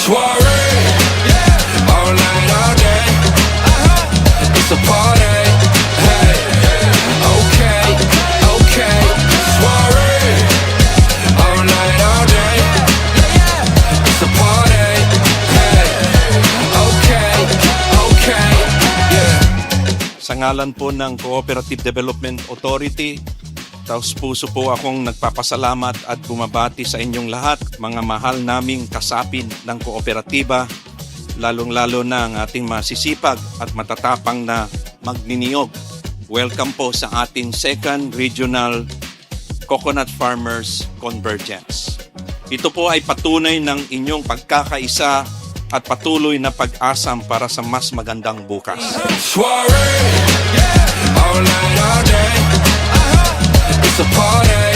Soiree, all night, all day. It's a party. Hey, okay, okay. Soiree, all night, all day. It's a party. Hey, okay, okay. Yeah. Sa ngalan po ng Cooperative Development Authority, taos puso po akong nagpapasalamat at bumabati sa inyong lahat, mga mahal naming kasapin ng kooperatiba, lalong-lalo na ang ating masisipag at matatapang na magniniyog. Welcome po sa ating second Regional Coconut Farmers Convergence. Ito po ay patunay ng inyong pagkakaisa at patuloy na pag-asam para sa mas magandang bukas. Soiree, all night, all day. It's a party.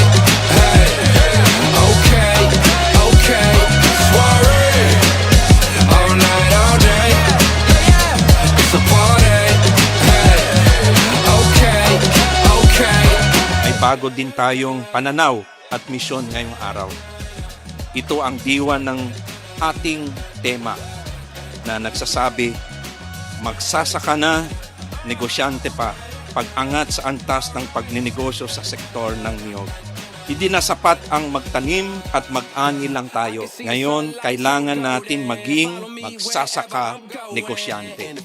Hey, okay, okay. Soiree, all night, all day. It's a party. Hey, okay, okay. May bago din tayong pananaw at misyon ngayong araw. Ito ang diwa ng ating tema na nagsasabi, magsasaka na, negosyante pa, pag-angat sa antas ng pagninegosyo sa sektor ng niyog. Hindi na sapat ang magtanim at mag-ani lang tayo. Ngayon, kailangan natin maging magsasaka, negosyante.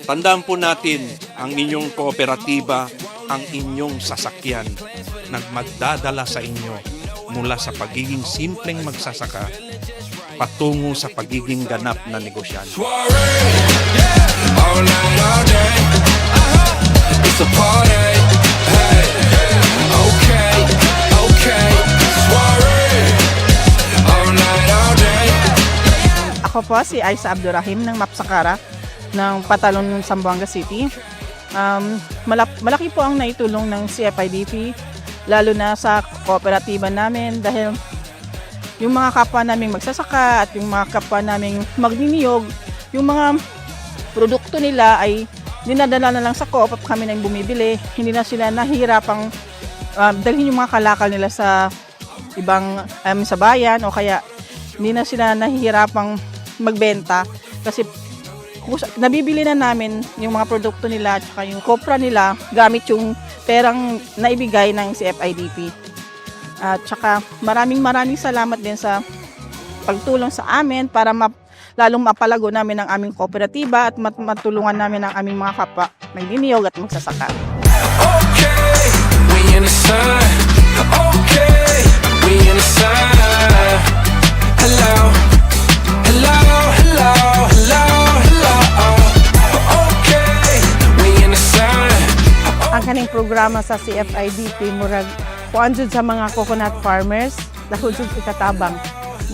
Tandaan po natin, ang inyong kooperatiba, ang inyong sasakyan, na magdadala sa inyo mula sa pagiging simpleng magsasaka patungo sa pagiging ganap na negosyante. Soiree, all night, all day. It's a party. Hey, okay, okay. Soiree, all night, all day. Ako po si Aisa Abdurrahim ng Mapsakara ng Patalon, Zamboanga City. Malaki po ang naitulong ng CFIDP lalo na sa kooperatiba namin dahil yung mga kapwa naming magsasaka at yung mga kapwa naming magniniyog, yung mga produkto nila ay dinadala na lang sa co-op at kami na yung bumibili. Hindi na sila nahihirapang dalhin yung mga kalakal nila sa ibang sa bayan o kaya hindi na sila nahihirapang magbenta kasi nabibili na namin yung mga produkto nila at saka yung kopra nila gamit yung perang naibigay ng CFIDP. At saka maraming salamat din sa pagtulong sa amin para lalong mapalago namin ang aming kooperatiba at matulungan namin ang aming mga kapwa magniniyog at magsasaka. Okay, we in the sun. Okay, we in the sun. Hello, hello, hello, hello, hello. Okay, we in the sun. Ang kaning programa sa CFIDP murag kuan jud sa mga coconut farmers dahil jud ikatabang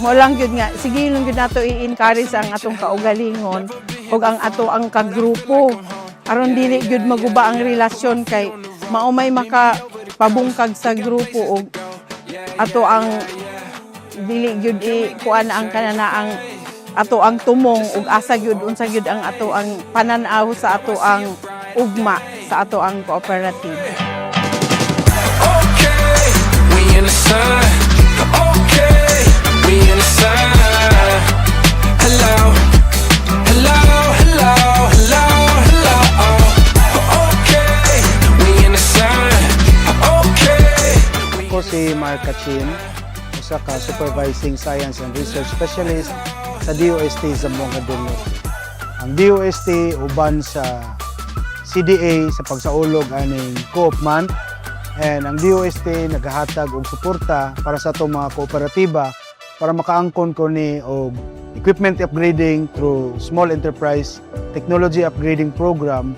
mo lang jud nga sige lang jud nato i-encourage ang atong kaugalingon ug ang ang kagrupo aron dili jud maguba ang relasyon kay mao may makapabungkag sa grupo ug ato ang dili jud kuan ang kanana ang ato ang tumong ug asa jud unsa jud ang ato ang pananaw sa ato ang ugma sa ato ang cooperative. In the sun, okay, we in the sun. Hello, hello, hello, hello, hello. Okay, we in the sun, okay. Ako si Mark Kachin, isa ka Supervising Science and Research Specialist sa DOST Zamboanga del Norte. Ang DOST uban sa CDA sa pagsaulog aning Co-op Month. And ang DOST naghahatag og suporta para sa itong mga kooperatiba para makaangkon ko ni og equipment upgrading through Small Enterprise Technology Upgrading Program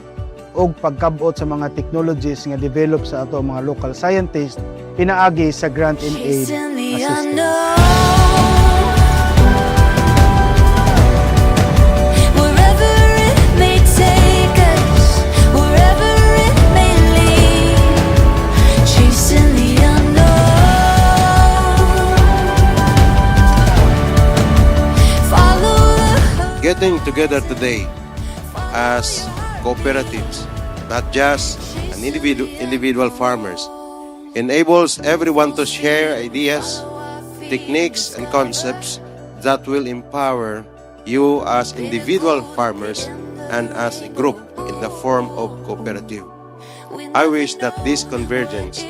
og pagkabot sa mga technologies nga develop sa ato mga local scientists pinaagi sa Grant and Aid Assistance. Getting together today as cooperatives, not just an individual farmers, enables everyone to share ideas, techniques, and concepts that will empower you as individual farmers and as a group in the form of cooperative. I wish that this convergence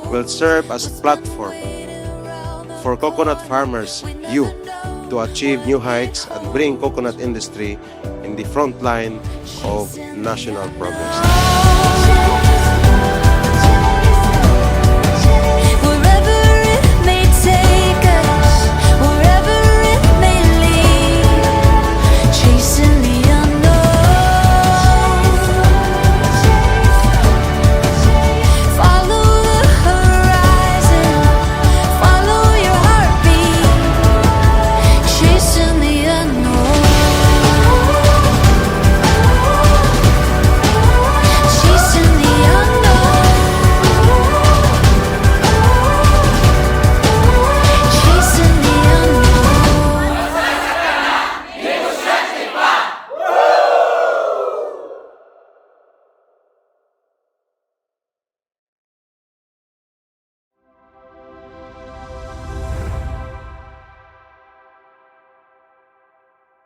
will serve as a platform for coconut farmers, you, to achieve new heights and bring coconut industry in the front line of national progress.